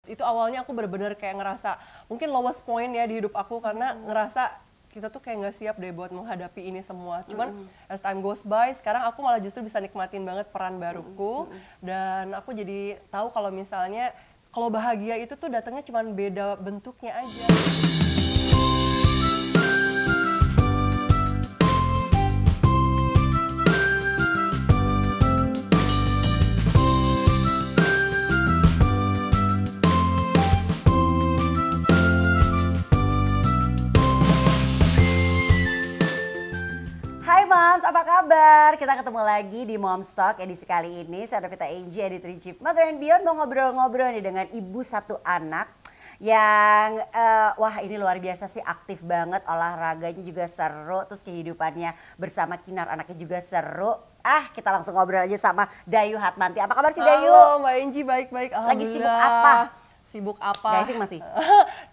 Itu awalnya aku bener-bener kayak ngerasa mungkin lowest point ya di hidup aku karena ngerasa kita tuh kayak nggak siap deh buat menghadapi ini semua. Cuman as time goes by, sekarang aku malah justru bisa nikmatin banget peran baruku dan aku jadi tahu kalau misalnya kalau bahagia itu tuh datangnya cuman beda bentuknya aja. Hai Moms, apa kabar? Kita ketemu lagi di Moms Talk edisi kali ini. Saya Novita Angie, Editor-in-Chief Mother and Beyond, mau ngobrol-ngobrol nih dengan ibu satu anak yang wah ini luar biasa sih, aktif banget, olahraganya juga seru, terus kehidupannya bersama Kinar anaknya juga seru. Kita langsung ngobrol aja sama Dayu Hatmanti. Apa kabar sih Dayu? Halo Mbak Angie, baik-baik. Lagi sibuk apa? Sibuk apa? Diving masih?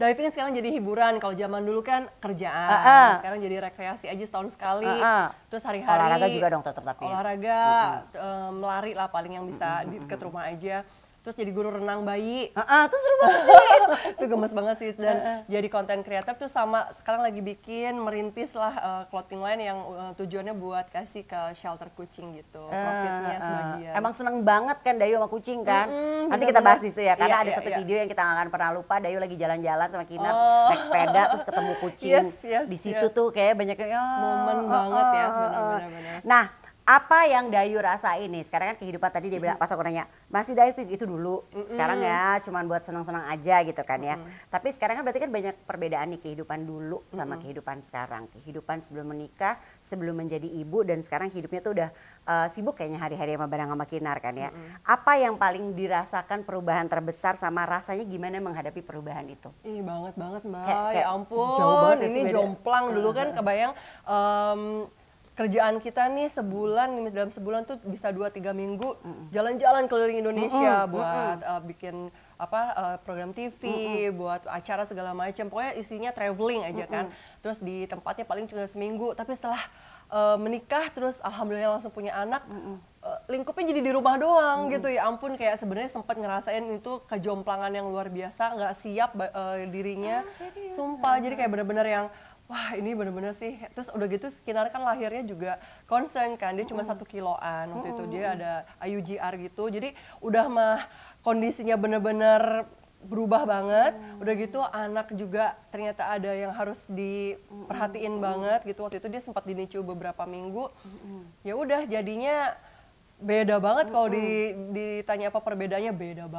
Diving sekarang jadi hiburan. Kalau zaman dulu kan kerjaan. Sekarang jadi rekreasi aja setahun sekali. Terus hari-hari olahraga juga dong tetap tapi. Olahraga, melari lah paling yang bisa di dekat rumah aja. Terus jadi guru renang bayi. Tuh seru banget sih. Itu gemes banget sih. Dan jadi content creator tuh sama sekarang lagi bikin merintis lah clothing line yang tujuannya buat kasih ke shelter kucing gitu. Profitnya sebagian. Emang seneng banget kan Dayu sama kucing kan? Nanti kita bahas di situ ya, karena ada satu video yang kita gak akan pernah lupa. Dayu lagi jalan-jalan sama Kinar, naik sepeda terus ketemu kucing. Di situ tuh kayak banyak momen banget ya, benar-benar. Nah, apa yang Dayu rasain nih? Sekarang kan kehidupan tadi dia bilang, pas aku nanya, masih diving itu dulu, sekarang ya cuman buat senang-senang aja gitu kan ya. Tapi sekarang kan berarti kan banyak perbedaan nih kehidupan dulu sama kehidupan sekarang. Kehidupan sebelum menikah, sebelum menjadi ibu, dan sekarang hidupnya tuh udah sibuk kayaknya hari-hari sama bareng sama Kinar kan ya. Apa yang paling dirasakan perubahan terbesar sama rasanya gimana menghadapi perubahan itu? Ih banget Mbak, kayak ya ampun, jauh banget ini jomplang dulu kan kebayang kerjaan kita nih dalam sebulan tuh bisa 2-3 minggu jalan-jalan keliling Indonesia buat bikin program TV, buat acara segala macam. Pokoknya isinya traveling aja kan. Terus di tempatnya paling cuma seminggu. Tapi setelah menikah terus alhamdulillah langsung punya anak, lingkupnya jadi di rumah doang gitu. Ya ampun, kayak sebenarnya sempat ngerasain itu kejomplangan yang luar biasa, nggak siap dirinya. Sumpah, jadi kayak bener-bener yang wah ini bener-bener sih. Terus udah gitu Kinar kan lahirnya juga concern kan, dia cuma 1 kiloan waktu itu, dia ada IUGR gitu, jadi udah mah kondisinya bener-bener berubah banget. Udah gitu anak juga ternyata ada yang harus diperhatiin banget gitu. Waktu itu dia sempat di NICU beberapa minggu. Ya udah jadinya beda banget. Kalau ditanya apa perbedaannya, beda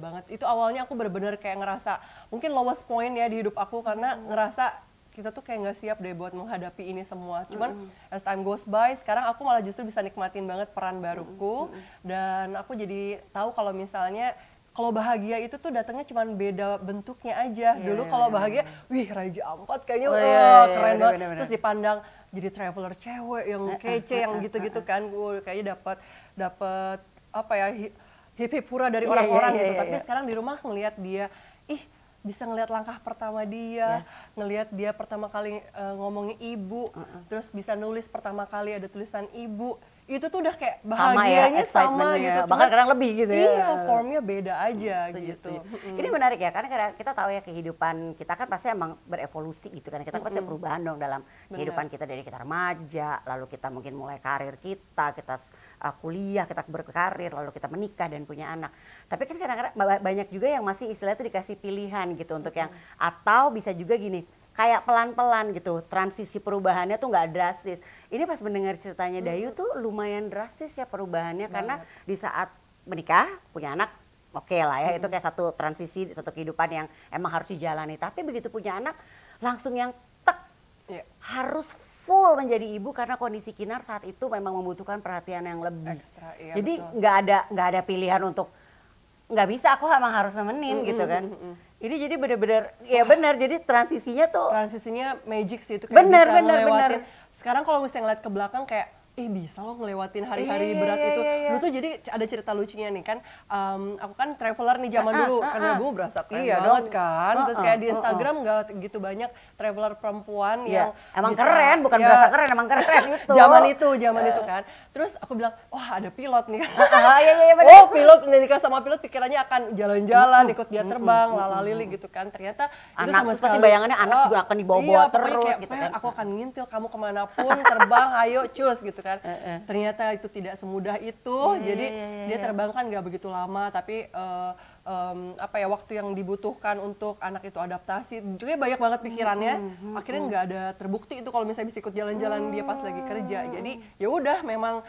banget. Itu awalnya aku bener-bener kayak ngerasa mungkin lowest point ya di hidup aku karena ngerasa kita tuh kayak nggak siap deh buat menghadapi ini semua. Cuman as time goes by, sekarang aku malah justru bisa nikmatin banget peran baruku dan aku jadi tahu kalau misalnya kalau bahagia itu tuh datangnya cuman beda bentuknya aja. Dulu kalau bahagia, wih Raja Ampat kayaknya keren banget. Terus dipandang jadi traveler cewek yang kece yang gitu-gitu kan. Gue kayaknya dapat apa ya, hip hura dari orang-orang gitu. Tapi sekarang di rumah ngelihat dia, bisa ngelihat langkah pertama dia, ngelihat dia pertama kali ngomongin ibu, terus bisa nulis pertama kali ada tulisan ibu. Itu tuh udah kayak bahagianya sama gitu. Bahkan kadang lebih gitu ya. Iya, formnya beda aja gitu. Ini menarik ya, karena kita tahu ya kehidupan kita kan pasti emang berevolusi gitu kan. Kita pasti perubahan dong dalam kehidupan kita, dari kita remaja, lalu kita mungkin mulai karir kita kuliah, kita berkarir, lalu kita menikah dan punya anak. Tapi kan kadang-kadang banyak juga yang masih istilahnya tuh dikasih pilihan gitu untuk yang, atau bisa juga gini, kayak pelan-pelan gitu, transisi perubahannya tuh nggak drastis. Ini pas mendengar ceritanya Dayu tuh lumayan drastis ya perubahannya, karena di saat menikah, punya anak, oke lah ya, itu kayak satu transisi, satu kehidupan yang emang harus dijalani. Tapi begitu punya anak, langsung yang harus full menjadi ibu karena kondisi Kinar saat itu memang membutuhkan perhatian yang lebih. Ekstra, jadi nggak ada pilihan untuk nggak bisa, aku emang harus nemenin gitu kan. Ini jadi bener-bener, ya benar, jadi transisinya tuh. Transisinya magic sih itu, kayak bisa ngelewatin. Sekarang kalau misalnya ngeliat ke belakang kayak, bisa loh ngelewatin hari-hari berat itu. Dulu tuh jadi ada cerita lucunya nih kan, aku kan traveler nih zaman dulu, karena gue berasa keren banget kan. Terus kayak di Instagram nggak gitu banyak traveler perempuan yang emang bisa, keren, bukan berasa keren, emang keren itu. Zaman itu kan. Terus aku bilang, wah ada pilot nih kan. Bener. Pilot, nikah sama pilot pikirannya akan jalan-jalan, ikut dia terbang, lalalili gitu kan. Ternyata itu Anak sama pasti bayangannya anak juga akan dibawa-bawa terus kayak, gitu kan. aku akan ngintil kamu kemanapun, terbang, ayo cus gitu kan. Ternyata itu tidak semudah itu, jadi dia terbang kan nggak begitu lama, tapi waktu yang dibutuhkan untuk anak itu adaptasi juga banyak banget pikirannya. Akhirnya nggak ada terbukti itu kalau misalnya bisa ikut jalan-jalan dia pas lagi kerja. Jadi ya udah memang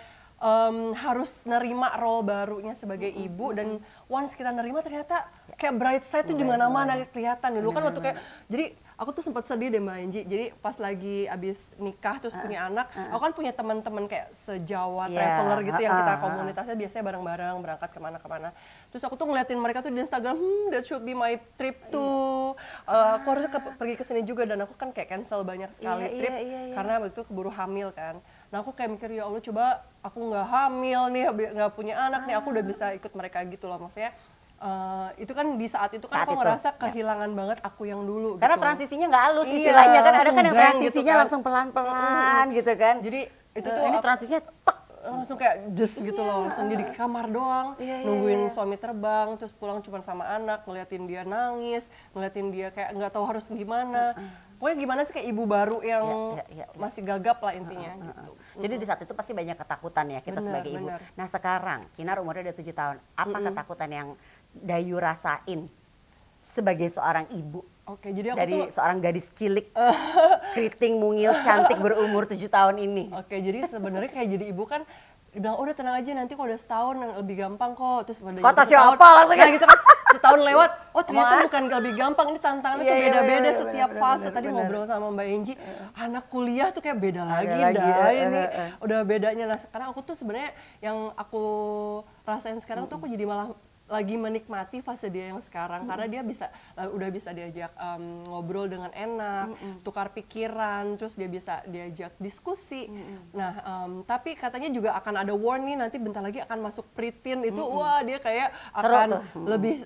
harus nerima role barunya sebagai ibu, dan once kita nerima ternyata kayak bright side tuh di mana-mana kelihatan. Dulu kan waktu kayak, jadi aku tuh sempat sedih deh Mbak Enji. Jadi pas lagi abis nikah terus punya anak, aku kan punya teman-teman kayak se-Jawa traveler gitu yang kita komunitasnya biasanya bareng-bareng berangkat kemana-kemana. Terus aku tuh ngeliatin mereka tuh di Instagram, that should be my trip tuh. Aku harusnya pergi ke sini juga, dan aku kan kayak cancel banyak sekali trip karena waktu itu keburu hamil kan. Nah aku kayak mikir, ya Allah coba aku nggak hamil nih, nggak punya anak nih, aku udah bisa ikut mereka gitu loh. Maksudnya itu kan di saat itu kan aku ngerasa kehilangan banget aku yang dulu. Karena gitu. Transisinya nggak halus istilahnya kan, ada kan yang transisinya gitu kan. langsung pelan-pelan gitu kan. Jadi itu tuh ini transisinya tek. Langsung kayak just gitu loh, langsung jadi di kamar doang, nungguin suami terbang, terus pulang cuma sama anak, ngeliatin dia nangis, ngeliatin dia kayak nggak tahu harus gimana. Pokoknya gimana sih kayak ibu baru yang masih gagap lah intinya gitu. Jadi di saat itu pasti banyak ketakutan ya kita sebagai ibu. Nah sekarang Kinar umurnya udah 7 tahun, apa ketakutan yang Dayu rasain sebagai seorang ibu? Oke, jadi aku dari seorang gadis cilik, keriting, mungil, cantik berumur 7 tahun ini. Oke, jadi sebenarnya kayak jadi ibu kan dibilang, udah tenang aja nanti kalau udah setahun lebih gampang kok. Terus pada kata siapa langsung gitu kan, setahun lewat, ternyata bukan lebih gampang, ini tantangannya tuh beda-beda setiap fase. Tadi ngobrol sama Mbak Enji, anak kuliah tuh kayak beda lagi ini udah bedanya. Nah sekarang aku tuh sebenarnya yang aku rasain sekarang tuh aku jadi malah lagi menikmati fase dia yang sekarang, karena dia udah bisa diajak ngobrol dengan enak, tukar pikiran, terus dia bisa diajak diskusi. Nah, tapi katanya juga akan ada warning nanti bentar lagi akan masuk preteen itu, wah dia kayak akan lebih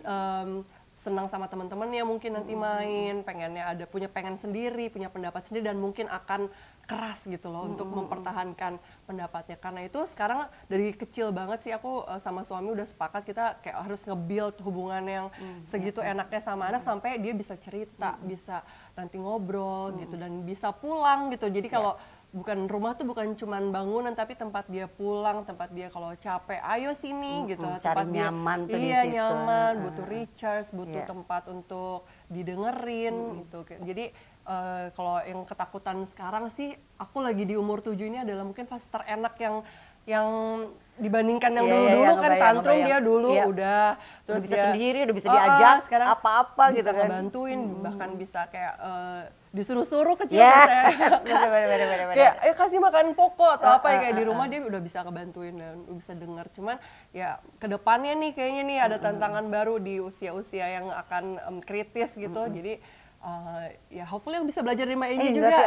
senang sama teman-temannya mungkin nanti main, pengennya pengen sendiri, punya pendapat sendiri, dan mungkin akan keras gitu loh untuk mempertahankan pendapatnya. Karena itu sekarang dari kecil banget sih aku sama suami udah sepakat kita kayak harus nge-build hubungan yang segitu enaknya sama anak sampai dia bisa cerita, bisa nanti ngobrol gitu, dan bisa pulang gitu. Jadi kalau rumah tuh bukan cuman bangunan, tapi tempat dia pulang, tempat dia kalau capek ayo sini gitu, tempat dia nyaman tuh di situ. nyaman, butuh recharge, butuh tempat untuk didengerin gitu. Jadi kalau yang ketakutan sekarang sih, aku lagi di umur 7 ini adalah mungkin fase terenak yang dibandingkan yang dulu-dulu kan tantrum dia dulu udah terus bisa sendiri, udah bisa diajak sekarang apa-apa gitu kan, ngebantuin, bahkan bisa kayak disuruh-suruh kecil kayak ayo kasih makan pokok atau apa ya, kayak di rumah dia udah bisa kebantuin dan bisa dengar. Cuman ya kedepannya nih kayaknya nih ada tantangan baru di usia-usia yang akan kritis gitu. Jadi ya hopefully bisa belajar dari Mbak Enji juga.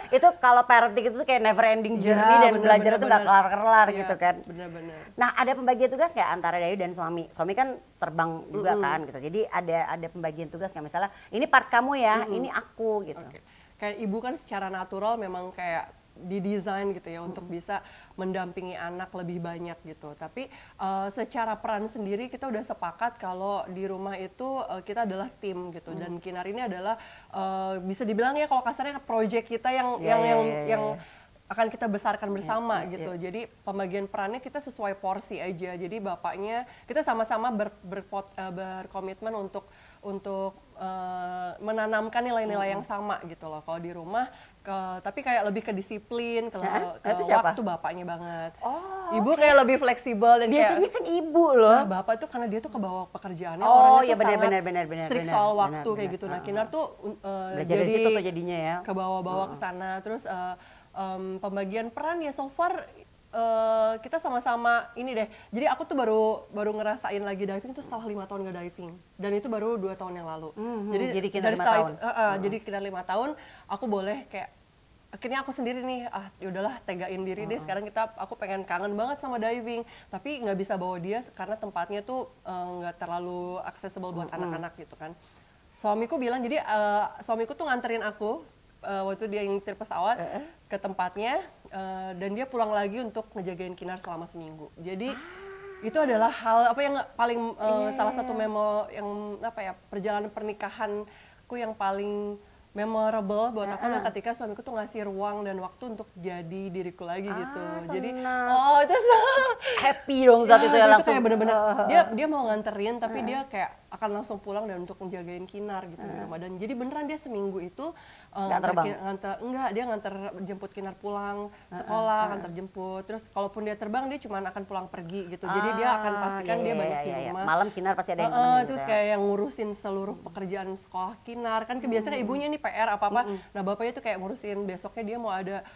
Itu kalau parenting itu kayak never ending journey dan belajar itu nggak kelar-kelar gitu kan. Benar-benar. Nah ada pembagian tugas kayak antara Dayu dan suami. Suami kan terbang juga kan gitu. Jadi ada pembagian tugas kayak misalnya ini part kamu ya, ini aku gitu. Kayak ibu kan secara natural memang kayak didesain gitu ya untuk bisa mendampingi anak lebih banyak gitu. Tapi secara peran sendiri kita udah sepakat kalau di rumah itu kita adalah tim gitu. Dan Kinar ini adalah bisa dibilang ya kalau kasarnya project kita yang akan kita besarkan bersama gitu. Jadi pembagian perannya kita sesuai porsi aja. Jadi bapaknya kita sama-sama berkomitmen untuk menanamkan nilai-nilai yang sama gitu loh. Kalau di rumah tapi kayak lebih ke disiplin, ke waktu bapaknya banget. Ibu kayak lebih fleksibel dan biasanya kan ibu loh. Nah, bapak tuh karena dia tuh kebawa pekerjaannya orangnya tuh sangat strict soal waktu kayak gitu. Nah, Kinar tuh belajar dari situ tuh jadinya ya. Kebawa-bawa ke sana. Terus pembagian peran ya so far kita sama-sama ini deh. Jadi aku tuh baru ngerasain lagi diving tuh setelah 5 tahun nggak diving, dan itu baru 2 tahun yang lalu. Jadi dari setelah itu, jadi kira 5 tahun aku boleh kayak akhirnya aku sendiri nih, yaudahlah tegain diri deh, sekarang aku pengen kangen banget sama diving, tapi nggak bisa bawa dia karena tempatnya tuh nggak terlalu accessible buat anak-anak gitu kan. Suamiku bilang, jadi suamiku tuh nganterin aku waktu dia nyetir pesawat ke tempatnya, dan dia pulang lagi untuk ngejagain Kinar selama seminggu. Jadi itu adalah hal apa yang paling salah satu memo yang apa ya, perjalanan pernikahanku yang paling memorable buat aku adalah ketika suamiku tuh ngasih ruang dan waktu untuk jadi diriku lagi gitu. Jadi itu happy dong saat itu ya itu langsung. kayak bener-bener dia mau nganterin tapi dia kayak akan langsung pulang dan untuk menjagain Kinar gitu di rumah. Dan jadi beneran dia seminggu itu dia nganter jemput Kinar pulang sekolah, nganter jemput. Terus kalaupun dia terbang dia cuma akan pulang pergi gitu. Jadi dia akan pastikan dia banyak di rumah. Malam Kinar pasti ada yang temenin terus gitu. kayak yang ngurusin seluruh pekerjaan sekolah Kinar. Kan kebiasaan ibunya nih PR apa-apa. Nah bapaknya tuh kayak ngurusin besoknya dia mau ada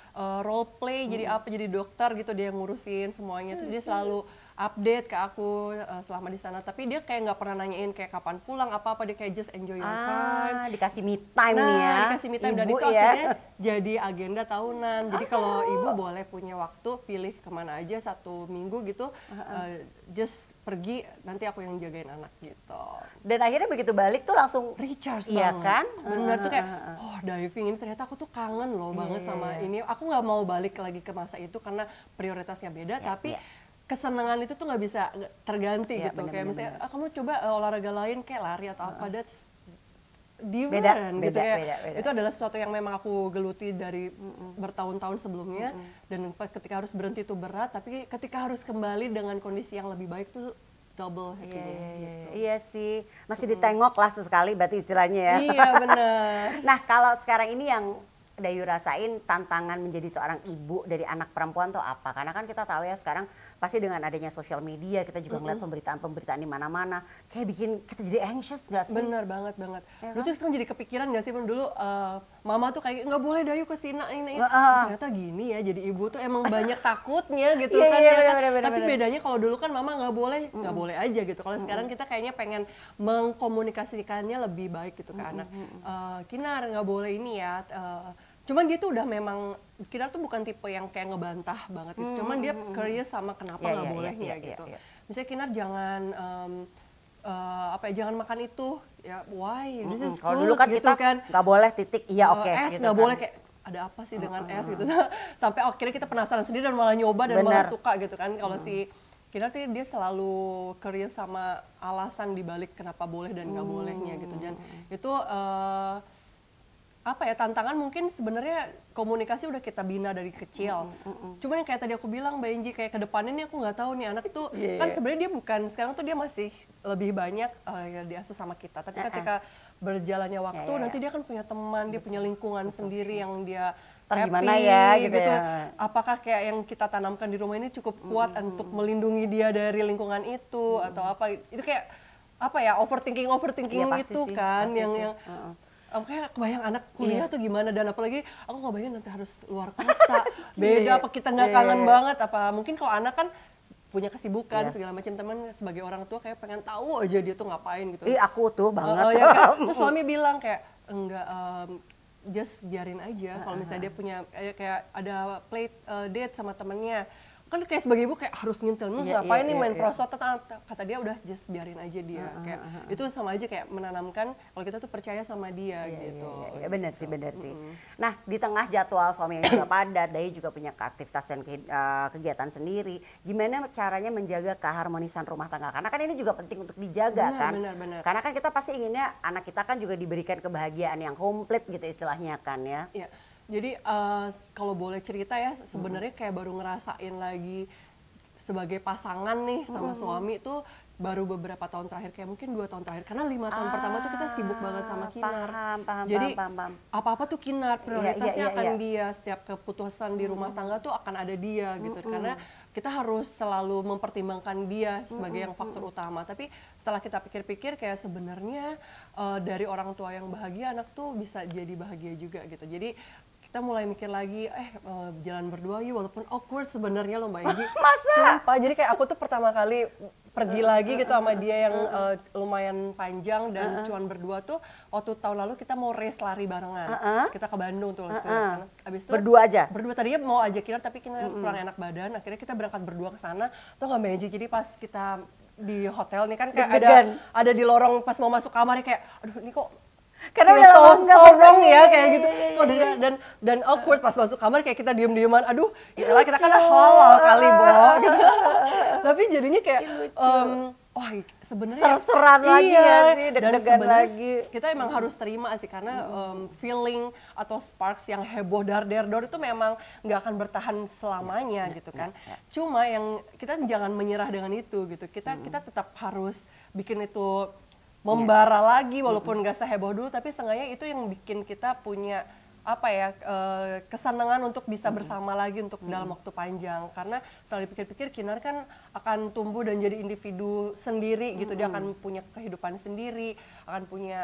role play jadi apa, jadi dokter gitu, dia ngurusin semuanya. Terus dia selalu update ke aku selama di sana, tapi dia kayak nggak pernah nanyain kayak kapan pulang apa dia kayak just enjoy your time. Dikasih me time nih ya. Dikasih me time dan itu akhirnya jadi agenda tahunan. Jadi kalau ibu boleh punya waktu pilih kemana aja 1 minggu gitu, just pergi, nanti aku yang jagain anak gitu. Dan akhirnya begitu balik tuh langsung recharge iya banget. kan? Bener tuh kayak diving ini ternyata aku tuh kangen loh banget sama ini. Aku nggak mau balik lagi ke masa itu karena prioritasnya beda, tapi kesenangan itu tuh nggak bisa terganti gitu. Kayak misalnya kamu coba olahraga lain kayak lari atau apa, that's different gitu ya. Beda. Itu adalah sesuatu yang memang aku geluti dari bertahun-tahun sebelumnya, dan ketika harus berhenti itu berat, tapi ketika harus kembali dengan kondisi yang lebih baik tuh double happy-nya gitu. Iya sih, masih ditengok lah sesekali berarti istilahnya ya. Iya benar. Nah kalau sekarang ini yang Dayu rasain tantangan menjadi seorang ibu dari anak perempuan tuh apa? Karena kan kita tahu ya sekarang pasti dengan adanya sosial media kita juga ngeliat pemberitaan-pemberitaan di mana-mana kayak bikin kita jadi anxious nggak sih? Bener banget. Ya, lu tuh sekarang jadi kepikiran nggak sih dulu mama tuh kayak nggak boleh Dayu kesini ini. Ternyata gini ya, jadi ibu tuh emang banyak takutnya gitu kan. Tapi bedanya kalau dulu kan mama nggak boleh aja gitu. Kalau sekarang kita kayaknya pengen mengkomunikasikannya lebih baik gitu ke anak. Kinar nggak boleh ini ya. Cuman dia tuh udah memang, Kinar tuh bukan tipe yang kayak ngebantah banget gitu. Cuman dia curious sama kenapa nggak bolehnya gitu. Misalnya Kinar jangan jangan makan itu, ya why? This is food. Kalau dulu kan gitu kita kan nggak boleh titik, iya oke. Es gitu nggak kan. boleh, kayak ada apa sih dengan es gitu. Sampai akhirnya kita penasaran sendiri dan malah nyoba dan malah suka gitu kan. Kalau si Kinar tuh dia selalu curious sama alasan dibalik kenapa boleh dan nggak bolehnya gitu. Dan itu tantangan mungkin sebenarnya komunikasi udah kita bina dari kecil. Cuman yang kayak tadi aku bilang Mbak Inji, kayak ke depannya nih aku nggak tahu nih anak tuh kan sebenarnya dia bukan, sekarang tuh dia masih lebih banyak diasuh sama kita. Tapi ketika berjalannya waktu nanti dia kan punya teman, dia punya lingkungan sendiri yang dia happy, gimana ya gitu ya. Apakah kayak yang kita tanamkan di rumah ini cukup kuat untuk melindungi dia dari lingkungan itu atau apa? Itu kayak overthinking itu kan yang kayak kebayang anak kuliah tuh gimana, dan apalagi aku nggak bayangin nanti harus luar kota, beda apa kita nggak kangen banget, apa mungkin kalau anak kan punya kesibukan segala macam, teman sebagai orang tua kayak pengen tahu aja dia tuh ngapain gitu. Aku tuh banget. Kan? Terus suami bilang kayak enggak, just biarin aja kalau misalnya dia punya kayak ada play date sama temennya. Kan kayak sebagai ibu kayak harus ngintil, ngapain nih main prosot, kata dia udah just biarin aja dia. Kayak itu sama aja kayak menanamkan kalau kita tuh percaya sama dia gitu. Iya benar sih. Nah di tengah jadwal suami yang juga padat, Dayu juga punya aktivitas dan kegiatan sendiri. Gimana caranya menjaga keharmonisan rumah tangga? Karena kan ini juga penting untuk dijaga kan. Benar. Karena kan kita pasti inginnya anak kita kan juga diberikan kebahagiaan yang komplit gitu istilahnya kan ya. Iya. Jadi kalau boleh cerita ya, sebenarnya kayak baru ngerasain lagi sebagai pasangan nih sama suami tuh baru beberapa tahun terakhir, kayak mungkin 2 tahun terakhir, karena 5 tahun pertama tuh kita sibuk banget sama Kinar. Jadi apa-apa tuh Kinar, prioritasnya akan dia, setiap keputusan di rumah tangga tuh akan ada dia gitu, karena kita harus selalu mempertimbangkan dia sebagai yang faktor utama. Tapi setelah kita pikir-pikir kayak sebenarnya dari orang tua yang bahagia, anak tuh bisa jadi bahagia juga gitu. Jadi kita mulai mikir lagi, jalan berdua yuk, walaupun awkward sebenarnya loh Mbak Egi. Masa? Sumpah, jadi kayak aku tuh pertama kali pergi lagi gitu sama dia yang lumayan panjang dan cuman berdua tuh waktu tahun lalu kita mau race lari barengan. Kita ke Bandung tuh waktu itu. Abis itu Berdua aja? Berdua, tadinya mau ajak Kinar tapi Kinar kurang enak badan, akhirnya kita berangkat berdua ke sana. Tuh nggak Mbak Egi, jadi pas kita di hotel nih kan kayak ada di lorong pas mau masuk kamarnya kayak, aduh ini kok karena udah udah lama sorong ya kayak gitu. Dan awkward pas masuk kamar kayak kita diem-dieman. Aduh, ya kita kan halal kali Bo gitu. Tapi jadinya kayak wah sebenarnya ser-seran lagi ya sih, deg-degan lagi. Kita emang harus terima sih karena feeling atau sparks yang heboh dar-der-dor itu memang nggak akan bertahan selamanya gitu kan. Cuma yang kita jangan menyerah dengan itu gitu. Kita tetap harus bikin itu membara lagi walaupun nggak seheboh dulu, tapi seenggaknya itu yang bikin kita punya apa ya, kesenangan untuk bisa bersama lagi untuk dalam waktu panjang. Karena setelah dipikir-pikir Kinar kan akan tumbuh dan jadi individu sendiri gitu, dia akan punya kehidupan sendiri, akan punya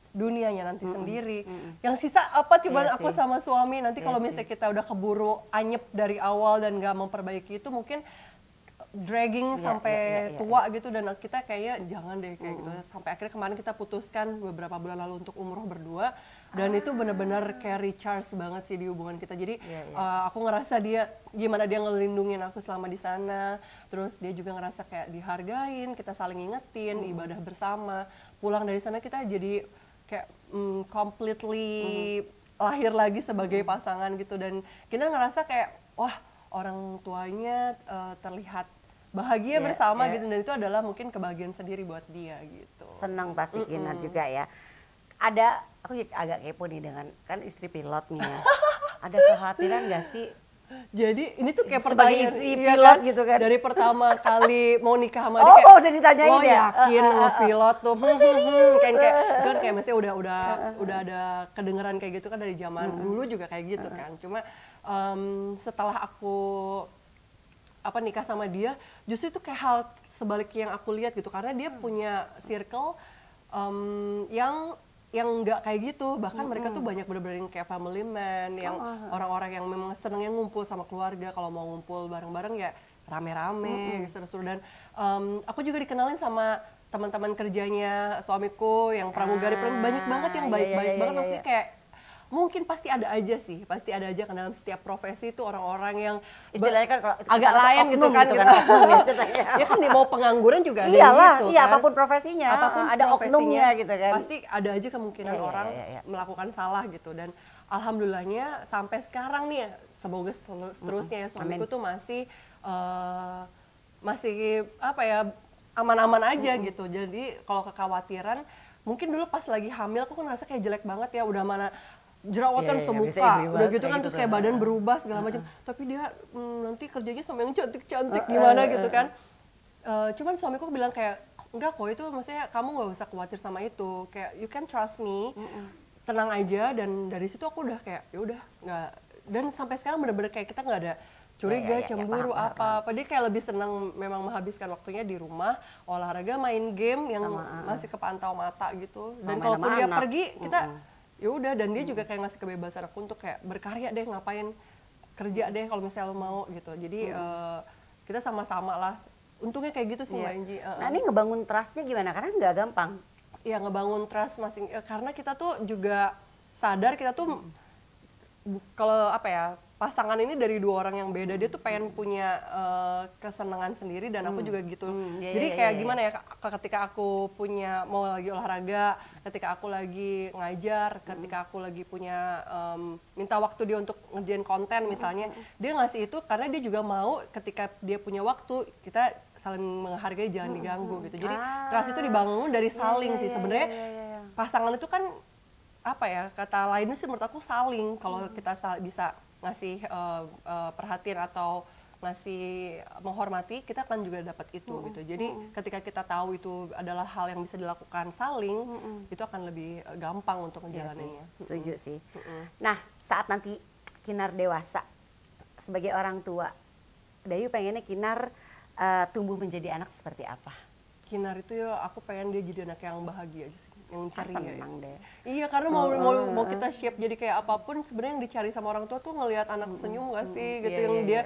dunianya nanti sendiri. Yang sisa apa cuman aku sama suami, nanti kalau misalnya kita udah keburu anyep dari awal dan nggak memperbaiki itu mungkin dragging sampai tua gitu, dan kita kayaknya jangan deh kayak gitu. Sampai akhirnya kemarin kita putuskan beberapa bulan lalu untuk umroh berdua, dan itu benar-benar kayak recharge banget sih di hubungan kita. Jadi aku ngerasa gimana dia ngelindungin aku selama di sana, terus dia juga ngerasa kayak dihargain, kita saling ingetin, ibadah bersama. Pulang dari sana kita jadi kayak completely lahir lagi sebagai pasangan gitu, dan kita ngerasa kayak wah orang tuanya terlihat bahagia bersama gitu, dan itu adalah mungkin kebahagiaan sendiri buat dia gitu. Senang pasti Kinar juga ya. Ada, aku agak kepo nih dengan kan istri pilot nih ya. Ada kekhawatiran nggak sih? Jadi ini tuh kayak sebagai pertanyaan istri pilot gitu kan. Dari pertama kali mau nikah sama dia kayak, udah ditanyain lo ya? Yakin sama pilot tuh? Kayak maksudnya udah ada kedengeran kayak gitu kan dari zaman dulu juga kayak gitu kan. Cuma setelah aku nikah sama dia, justru itu kayak hal sebaliknya yang aku lihat gitu, karena dia punya circle yang nggak kayak gitu. Bahkan mereka tuh banyak bener-bener kayak family man, yang orang-orang yang memang senengnya ngumpul sama keluarga. Kalau mau ngumpul bareng-bareng ya rame-rame, seru-seru. Dan aku juga dikenalin sama teman-teman kerjanya suamiku yang pramugari, banyak banget yang baik-baik banget. Maksudnya kayak mungkin pasti ada aja kan dalam setiap profesi itu orang-orang yang istilahnya kan kalau agak lain gitu kan, ya kan mau pengangguran juga ada gitu iya, kan. apapun profesinya, ada oknumnya gitu kan. Pasti ada aja kemungkinan orang melakukan salah gitu, dan alhamdulillahnya sampai sekarang nih, semoga seterusnya ya suamiku tuh masih apa ya, aman-aman aja gitu. Jadi kalau kekhawatiran, mungkin dulu pas lagi hamil aku kan ngerasa kayak jelek banget ya, udah mana jerawatan semuka, udah gitu kan, terus kayak badan berubah segala macam. Tapi dia nanti kerjanya sama yang cantik-cantik gimana gitu kan. Cuman suamiku bilang kayak, enggak kok, itu maksudnya kamu nggak usah khawatir sama itu, kayak you can trust me, tenang aja. Dan dari situ aku udah kayak ya udah nggak, dan sampai sekarang bener-bener kayak kita nggak ada curiga, cemburu, apa. Dia kayak lebih senang memang menghabiskan waktunya di rumah, olahraga, main game yang masih kepantau mata gitu. Dan kalaupun dia pergi, kita ya udah. Dan dia juga kayak ngasih kebebasan aku untuk kayak berkarya deh, ngapain, kerja deh kalau misalnya lo mau gitu. Jadi kita sama-sama lah. Untungnya kayak gitu sih Mbak Angie. Nah ini ngebangun trust-nya gimana? Karena nggak gampang. Iya, ngebangun trust karena kita tuh juga sadar kita tuh kalau apa ya, pasangan ini dari dua orang yang beda. Dia tuh pengen punya kesenangan sendiri, dan aku juga gitu. Jadi kayak gimana ya, ketika aku mau lagi olahraga, ketika aku lagi ngajar, ketika aku lagi punya minta waktu dia untuk ngerjain konten misalnya, dia ngasih itu karena dia juga mau ketika dia punya waktu, kita saling menghargai, jangan diganggu gitu. Jadi trust itu dibangun dari saling sih sebenarnya. Pasangan itu kan apa ya, kata lainnya sih menurut aku saling. Kalau kita bisa ngasih perhatian atau ngasih menghormati, kita kan juga dapat itu gitu. Jadi ketika kita tahu itu adalah hal yang bisa dilakukan saling, itu akan lebih gampang untuk ngejalaninnya. Setuju sih. Nah, saat nanti Kinar dewasa sebagai orang tua, Dayu pengennya Kinar tumbuh menjadi anak seperti apa? Kinar itu ya, aku pengen dia jadi anak yang bahagia aja sih. yang ceria. Senang deh. Iya, karena mau kita shape jadi kayak apapun sebenarnya yang dicari sama orang tua tuh ngelihat anak senyum gak sih gitu, yang dia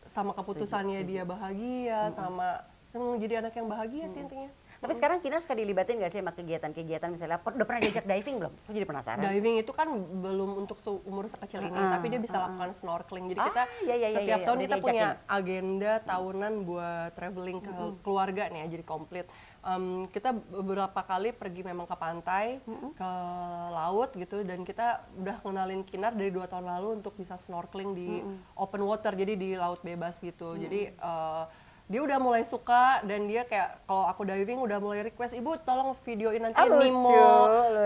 sama keputusannya dia bahagia, sama jadi anak yang bahagia sih intinya. Tapi sekarang Kinar suka dilibatin nggak sih sama kegiatan-kegiatan misalnya, udah pernah diajak diving belum? Aku jadi penasaran. Diving itu kan belum untuk umur sekecil ini, tapi dia bisa lakukan snorkeling. Jadi kita setiap tahun kita punya agenda tahunan buat traveling ke keluarga nih ya, jadi komplit. Kita beberapa kali pergi memang ke pantai, ke laut gitu, dan kita udah ngenalin Kinar dari 2 tahun lalu untuk bisa snorkeling di open water, jadi di laut bebas gitu. Jadi dia udah mulai suka, dan dia kayak kalau aku diving udah mulai request, ibu tolong videoin nanti Nemo,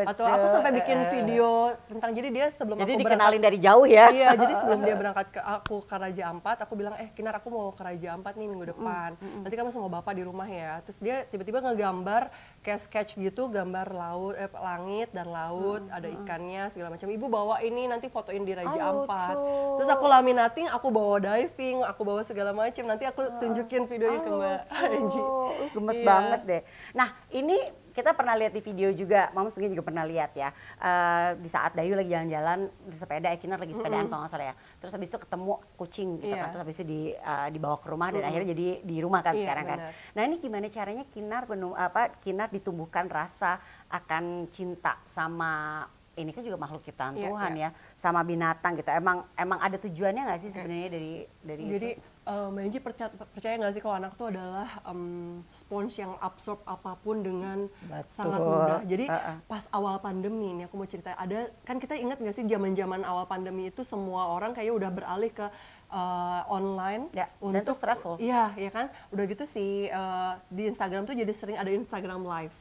atau aku sampai bikin video tentang, jadi dia sebelum jadi aku dikenalin dari jauh ya. Iya, jadi sebelum dia berangkat ke Raja Ampat, aku bilang Kinar aku mau ke Raja Ampat nih minggu depan, nanti kamu sama bapak di rumah ya. Terus dia tiba-tiba ngegambar kayak sketch gitu, gambar laut, langit dan laut, ada ikannya segala macam. Ibu bawa ini nanti fotoin di Raja Ampat. Terus aku laminating, aku bawa diving, aku bawa segala macam. Nanti aku tunjukin videonya ke Mbak Angie. Gemes banget deh. Nah, ini kita pernah lihat di video juga, Mams mungkin juga pernah lihat ya, di saat Dayu lagi jalan-jalan di sepeda, Kinar lagi sepedaan kalau nggak salah ya. Terus habis itu ketemu kucing gitu kan, terus habis itu dibawa ke rumah dan akhirnya jadi di rumah kan sekarang kan. Nah, ini gimana caranya Kinar ditumbuhkan rasa akan cinta sama, ini kan juga makhluk ciptaan Tuhan ya, sama binatang gitu. Emang ada tujuannya nggak sih sebenarnya dari jadi, itu? Mbak Angie percaya nggak sih kalau anak tuh adalah sponge yang absorb apapun dengan sangat mudah. Jadi pas awal pandemi ini aku mau cerita, kan kita ingat nggak sih zaman awal pandemi itu semua orang kayaknya udah beralih ke online dan itu stressful. Iya, ya kan. Udah gitu sih di Instagram tuh jadi sering ada Instagram Live,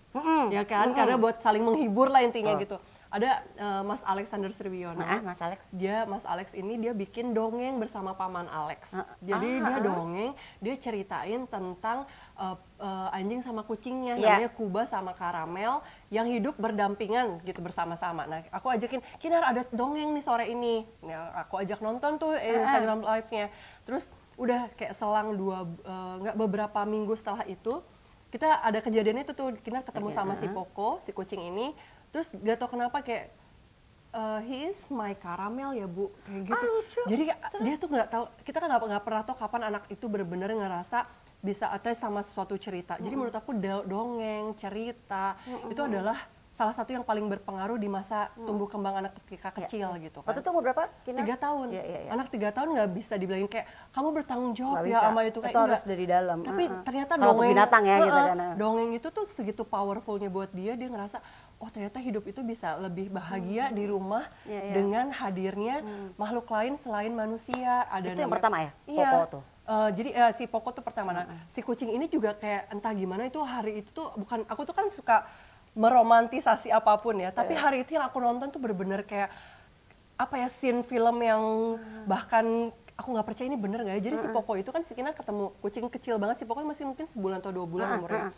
ya kan? Karena buat saling menghibur lah intinya gitu. Ada Mas Alexander Sriwiono. Mas Alex ini dia bikin dongeng bersama Paman Alex. Jadi dia dongeng, dia ceritain tentang anjing sama kucingnya, namanya Kuba sama Karamel, yang hidup berdampingan gitu bersama-sama. Nah, aku ajakin, Kinar ada dongeng nih sore ini. Nah, aku ajak nonton tuh Instagram Live-nya. Terus udah kayak selang beberapa minggu setelah itu, kita ada kejadian itu tuh, Kinar ketemu sama si Poco, si kucing ini. Terus gak tau kenapa kayak he is my caramel ya Bu, kayak gitu. Lucu. Jadi dia tuh nggak tahu, kita kan nggak pernah tahu kapan anak itu benar-benar ngerasa bisa attach sama suatu cerita. Jadi menurut aku dongeng, cerita itu adalah salah satu yang paling berpengaruh di masa tumbuh kembang anak ketika kecil gitu kan. Waktu itu umur berapa? 3 tahun. Anak 3 tahun nggak bisa dibilangin kayak kamu bertanggung jawab ya sama itu, kayak itu harus dari dalam. Tapi ternyata kalau untuk binatang ya gitu kan. Dongeng itu tuh segitu powerfulnya buat dia ngerasa oh ternyata hidup itu bisa lebih bahagia di rumah dengan hadirnya makhluk lain selain manusia. Itu yang pertama ya? Iya. Poco tuh. Jadi si Poco tuh pertama. Si kucing ini juga kayak entah gimana itu hari itu tuh bukan, aku tuh kan suka meromantisasi apapun ya, tapi hari itu yang aku nonton tuh bener-bener kayak apa ya, scene film yang bahkan aku nggak percaya ini bener nggak ya. Jadi si Poco itu kan si Kinar ketemu kucing kecil banget, si Poco masih mungkin sebulan atau 2 bulan umurnya.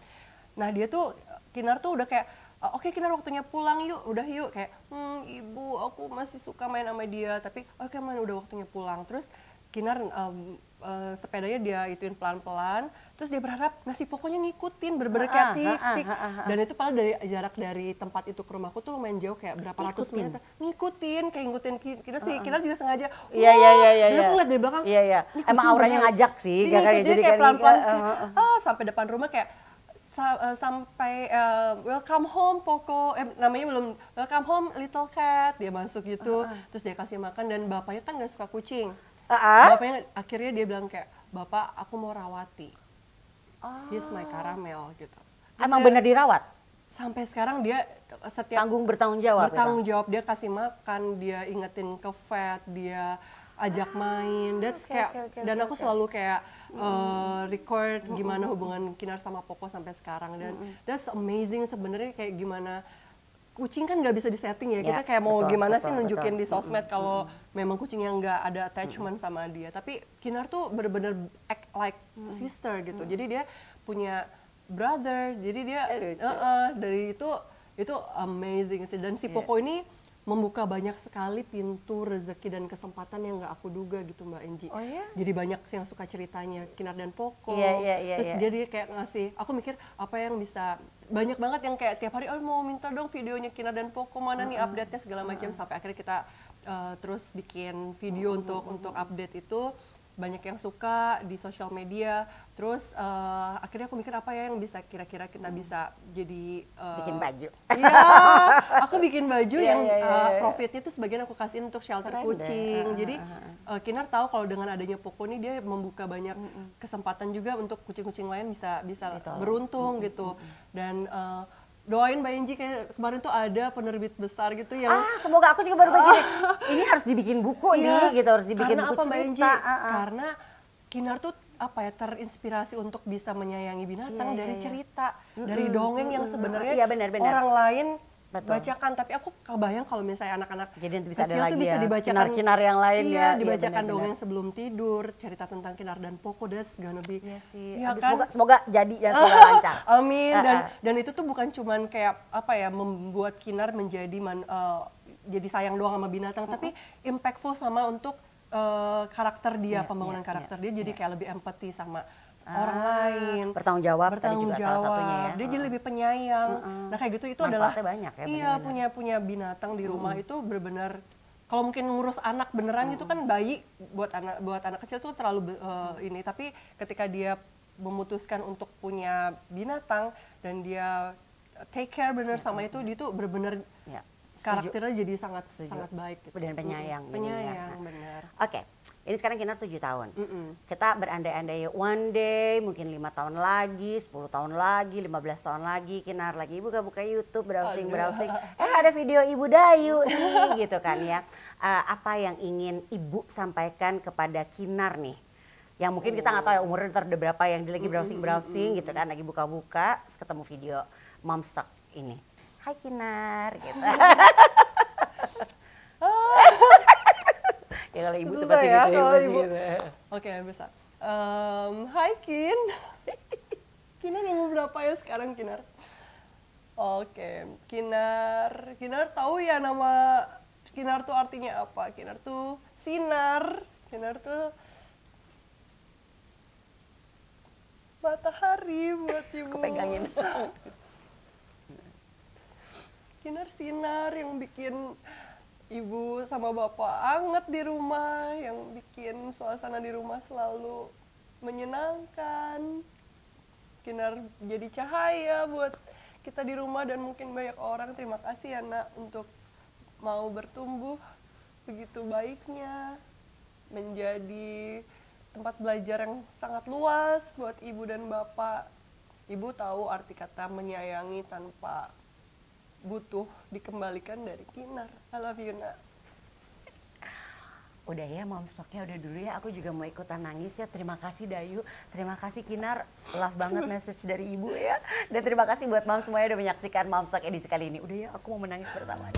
Nah dia tuh Kinar tuh udah kayak oke Kinar waktunya pulang yuk, udah yuk, kayak ibu aku masih suka main sama dia, tapi oke man udah waktunya pulang. Terus Kinar sepedanya dia ituin pelan-pelan, terus dia berharap nasi pokoknya ngikutin, bener-bener kayak tik-tik. Dan itu padahal dari jarak dari tempat itu ke rumahku tuh lumayan jauh, kayak berapa ratus meter. Ngikutin Kinar sih, Kinar juga sengaja. Iya. Dan aku ngeliat dari belakang. Iya. Emang auranya ngajak sih, jadi kayak pelan-pelan sampai depan rumah kayak sampai welcome home Poco, namanya belum welcome home little cat, dia masuk gitu, terus dia kasih makan, dan bapaknya kan nggak suka kucing. Bapaknya akhirnya dia bilang kayak, bapak aku mau rawati, he's my caramel gitu. Terus emang bener dirawat? Sampai sekarang dia setiap bertanggung jawab, dia kasih makan, dia ingetin ke vet, dia ajak main, dan aku selalu kayak record gimana hubungan Kinar sama Poco sampai sekarang, dan that's amazing sebenarnya, kayak gimana kucing kan nggak bisa disetting ya, kita kayak mau gimana sih nunjukin di sosmed kalau memang kucingnya nggak ada attachment sama dia, tapi Kinar tuh bener-bener act like sister gitu, jadi dia punya brother, jadi dia dari itu amazing sih. Dan si Poco ini membuka banyak sekali pintu rezeki dan kesempatan yang nggak aku duga gitu Mbak Angie. Jadi banyak yang suka ceritanya Kinar dan Poco. Terus jadi kayak ngasih, aku mikir apa yang bisa banyak banget yang kayak tiap hari, oh mau minta dong videonya Kinar dan Poko, mana nih update-nya segala macam, sampai akhirnya kita terus bikin video untuk update itu. Banyak yang suka di sosial media, terus akhirnya aku mikir apa ya yang bisa kira-kira kita bisa jadi bikin baju. Iya, aku bikin baju yang profitnya tuh sebagian aku kasihin untuk shelter kucing. Jadi Kinar tahu kalau dengan adanya Poko nih dia membuka banyak kesempatan juga untuk kucing-kucing lain bisa beruntung gitu. Dan doain Mbak Enji, kayak kemarin tuh ada penerbit besar gitu yang semoga aku juga baru begini. Ini harus dibikin buku nih gitu, harus dibikin karena buku apa, Mbak Enji? cerita. Karena Kinar tuh apa ya, terinspirasi untuk bisa menyayangi binatang dari cerita, dari dongeng yang sebenarnya orang lain bacakan, tapi aku kebayang kalau misalnya anak-anak jadi nanti bisa kecil ada lagi tuh bisa ya, dibacakan kinar-kinar yang lain dibacakan dongeng sebelum tidur, cerita tentang Kinar dan Poko, that's gonna be kan? Semoga jadi dan semoga lancar. Amin. Dan itu tuh bukan cuman kayak apa ya, membuat Kinar menjadi jadi sayang doang sama binatang, tapi impactful sama untuk karakter dia, pembangunan karakter dia, jadi kayak lebih empati sama orang lain, bertanggung jawab juga salah satunya ya. Dia jadi lebih penyayang. Nah kayak gitu itu adalah banyak ya, iya, punya binatang di rumah itu benar-benar, kalau mungkin ngurus anak beneran itu kan bayi buat anak kecil tuh terlalu ini, tapi ketika dia memutuskan untuk punya binatang dan dia take care bener sama itu, dia tuh bener-bener karakternya jadi sangat baik gitu. Dan penyayang. Benar. Oke, ini sekarang Kinar 7 tahun. Kita berandai-andai one day, mungkin 5 tahun lagi, 10 tahun lagi, 15 tahun lagi, Kinar lagi buka-buka YouTube, browsing. Ada video Ibu Dayu nih, gitu kan ya. Apa yang ingin Ibu sampaikan kepada Kinar nih? Yang mungkin kita nggak tahu ya umurnya ntar udah berapa, yang dia lagi browsing gitu kan, lagi buka-buka, terus ketemu video Momstock ini. Hai Kinar, gitu. Ya kalau Ibu tuh pasti ya, gitu. Oke, bisa. Hai Kin. Kinar umur berapa ya sekarang, Kinar? Oke, Kinar tahu ya nama Kinar tuh artinya apa? Kinar tuh sinar. Kinar tuh matahari buat Ibu. Aku pegangin. Kinar sinar yang bikin Ibu sama Bapak anget di rumah, yang bikin suasana di rumah selalu menyenangkan. Kinar jadi cahaya buat kita di rumah dan mungkin banyak orang. Terima kasih ya Nak untuk mau bertumbuh begitu baiknya, menjadi tempat belajar yang sangat luas buat Ibu dan Bapak. Ibu tahu arti kata menyayangi tanpa butuh dikembalikan dari Kinar. I love you, Nak. Udah ya, Momstocknya udah dulu ya. Aku juga mau ikutan nangis ya. Terima kasih Dayu, terima kasih Kinar. Love banget message dari Ibu ya. Dan terima kasih buat Mom semuanya udah menyaksikan Momstock edisi kali ini. Udah ya, aku mau menangis pertama.